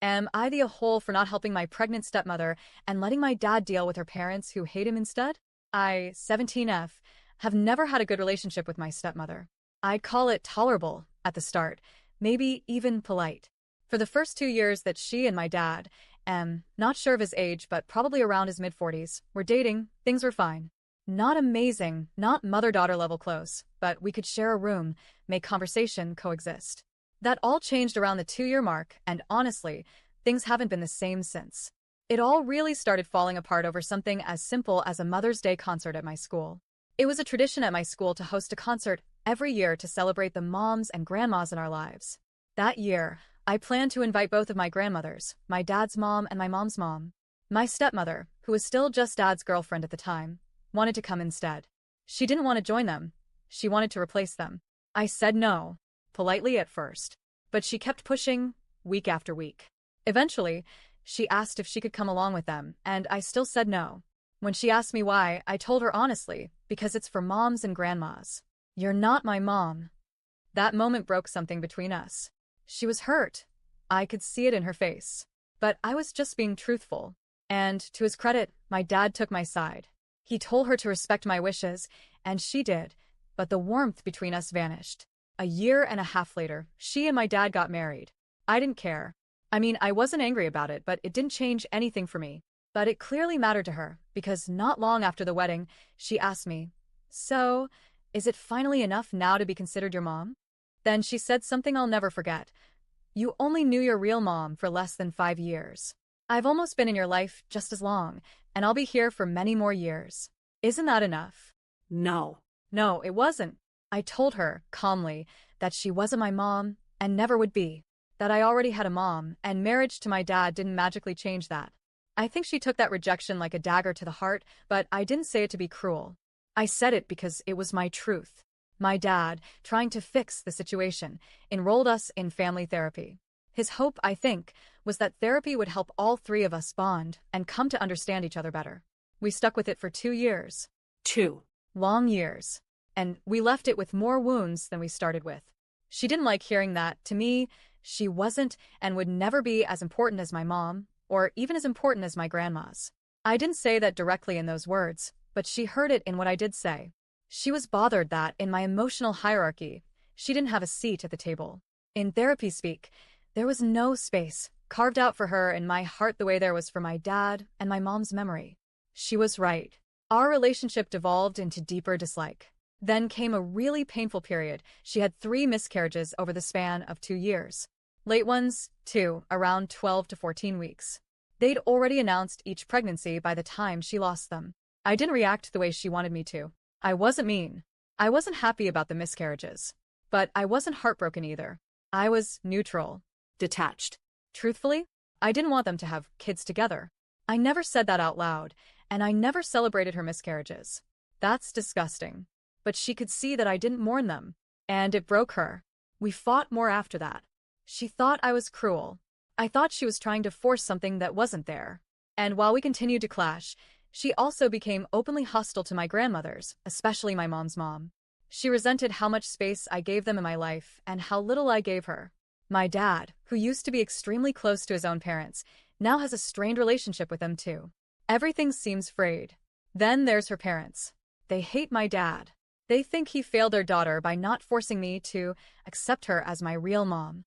Am I the a-hole for not helping my pregnant stepmother and letting my dad deal with her parents who hate him instead? I, 17F, have never had a good relationship with my stepmother. I'd call it tolerable at the start, maybe even polite. For the first 2 years that she and my dad, not sure of his age but probably around his mid-40s, were dating, things were fine. Not amazing, not mother-daughter level close, but we could share a room, make conversation, coexist. That all changed around the 2-year mark, and honestly, things haven't been the same since. It all really started falling apart over something as simple as a Mother's Day concert at my school. It was a tradition at my school to host a concert every year to celebrate the moms and grandmas in our lives. That year, I planned to invite both of my grandmothers, my dad's mom and my mom's mom. My stepmother, who was still just dad's girlfriend at the time, wanted to come instead. She didn't want to join them. She wanted to replace them. I said no, politely at first, but she kept pushing, week after week. Eventually, she asked if she could come along with them, and I still said no. When she asked me why, I told her honestly, because it's for moms and grandmas. You're not my mom. That moment broke something between us. She was hurt. I could see it in her face. But I was just being truthful. And, to his credit, my dad took my side. He told her to respect my wishes, and she did, but the warmth between us vanished. A year and a half later, she and my dad got married. I didn't care. I mean, I wasn't angry about it, but it didn't change anything for me. But it clearly mattered to her, because not long after the wedding, she asked me, "So, is it finally enough now to be considered your mom?" Then she said something I'll never forget. "You only knew your real mom for less than 5 years. I've almost been in your life just as long, and I'll be here for many more years. Isn't that enough?" No. No, it wasn't. I told her, calmly, that she wasn't my mom, and never would be. That I already had a mom, and marriage to my dad didn't magically change that. I think she took that rejection like a dagger to the heart, but I didn't say it to be cruel. I said it because it was my truth. My dad, trying to fix the situation, enrolled us in family therapy. His hope, I think, was that therapy would help all three of us bond and come to understand each other better. We stuck with it for 2 years. 2 long years. And we left it with more wounds than we started with. She didn't like hearing that. To me, she wasn't and would never be as important as my mom, or even as important as my grandmas. I didn't say that directly in those words, but she heard it in what I did say. She was bothered that, in my emotional hierarchy, she didn't have a seat at the table. In therapy speak, there was no space carved out for her in my heart the way there was for my dad and my mom's memory. She was right. Our relationship devolved into deeper dislike. Then came a really painful period. She had 3 miscarriages over the span of 2 years. Late ones, too, around 12 to 14 weeks. They'd already announced each pregnancy by the time she lost them. I didn't react the way she wanted me to. I wasn't mean. I wasn't happy about the miscarriages. But I wasn't heartbroken either. I was neutral. Detached. Truthfully, I didn't want them to have kids together. I never said that out loud, and I never celebrated her miscarriages. That's disgusting. But she could see that I didn't mourn them, and it broke her. We fought more after that. She thought I was cruel. I thought she was trying to force something that wasn't there. And while we continued to clash, she also became openly hostile to my grandmothers, especially my mom's mom. She resented how much space I gave them in my life and how little I gave her. My dad, who used to be extremely close to his own parents, now has a strained relationship with them too. Everything seems frayed. Then there's her parents. They hate my dad. They think he failed their daughter by not forcing me to accept her as my real mom.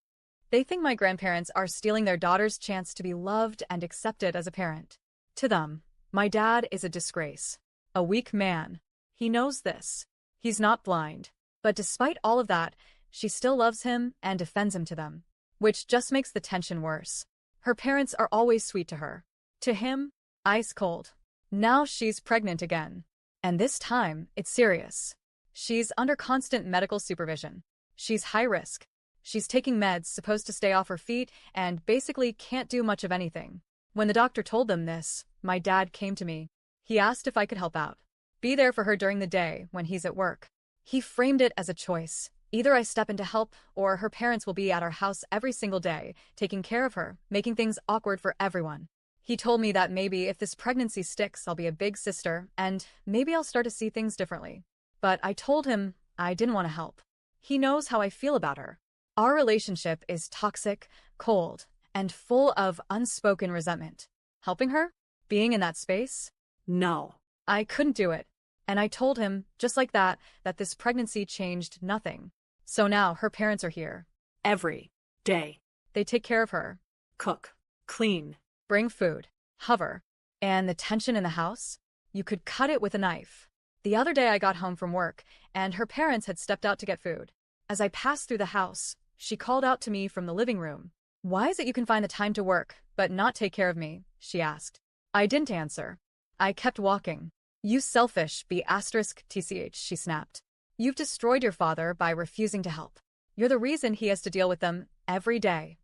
They think my grandparents are stealing their daughter's chance to be loved and accepted as a parent. To them, my dad is a disgrace. A weak man. He knows this. He's not blind. But despite all of that, she still loves him and defends him to them. Which just makes the tension worse. Her parents are always sweet to her. To him, ice cold. Now she's pregnant again. And this time, it's serious. She's under constant medical supervision. She's high risk. She's taking meds supposed to stay off her feet and basically can't do much of anything. When the doctor told them this, my dad came to me. He asked if I could help out. Be there for her during the day when he's at work. He framed it as a choice. Either I step in to help, or her parents will be at our house every single day, taking care of her, making things awkward for everyone. He told me that maybe if this pregnancy sticks, I'll be a big sister, and maybe I'll start to see things differently. But I told him I didn't want to help. He knows how I feel about her. Our relationship is toxic, cold, and full of unspoken resentment. Helping her? Being in that space? No. I couldn't do it. And I told him, just like that this pregnancy changed nothing. So now her parents are here. Every day. They take care of her. Cook. Clean. Bring food. Hover. And the tension in the house? You could cut it with a knife. The other day I got home from work, and her parents had stepped out to get food. As I passed through the house, she called out to me from the living room. "Why is it you can find the time to work, but not take care of me?" she asked. I didn't answer. I kept walking. "You selfish B*TCH, she snapped. "You've destroyed your father by refusing to help. You're the reason he has to deal with them every day."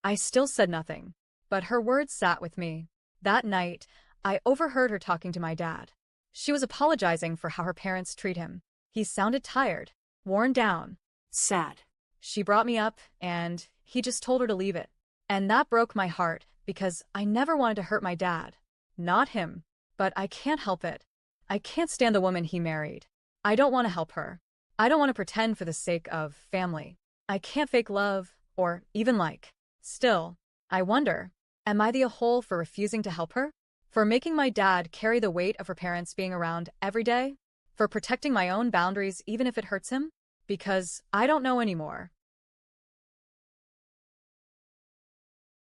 I still said nothing, but her words sat with me. That night, I overheard her talking to my dad. She was apologizing for how her parents treat him. He sounded tired, worn down. Sad. She brought me up, and he just told her to leave it. And that broke my heart, because I never wanted to hurt my dad. Not him. But I can't help it. I can't stand the woman he married. I don't want to help her. I don't want to pretend for the sake of family. I can't fake love, or even like. Still, I wonder, am I the a-hole for refusing to help her? For making my dad carry the weight of her parents being around every day? For protecting my own boundaries even if it hurts him? Because I don't know anymore.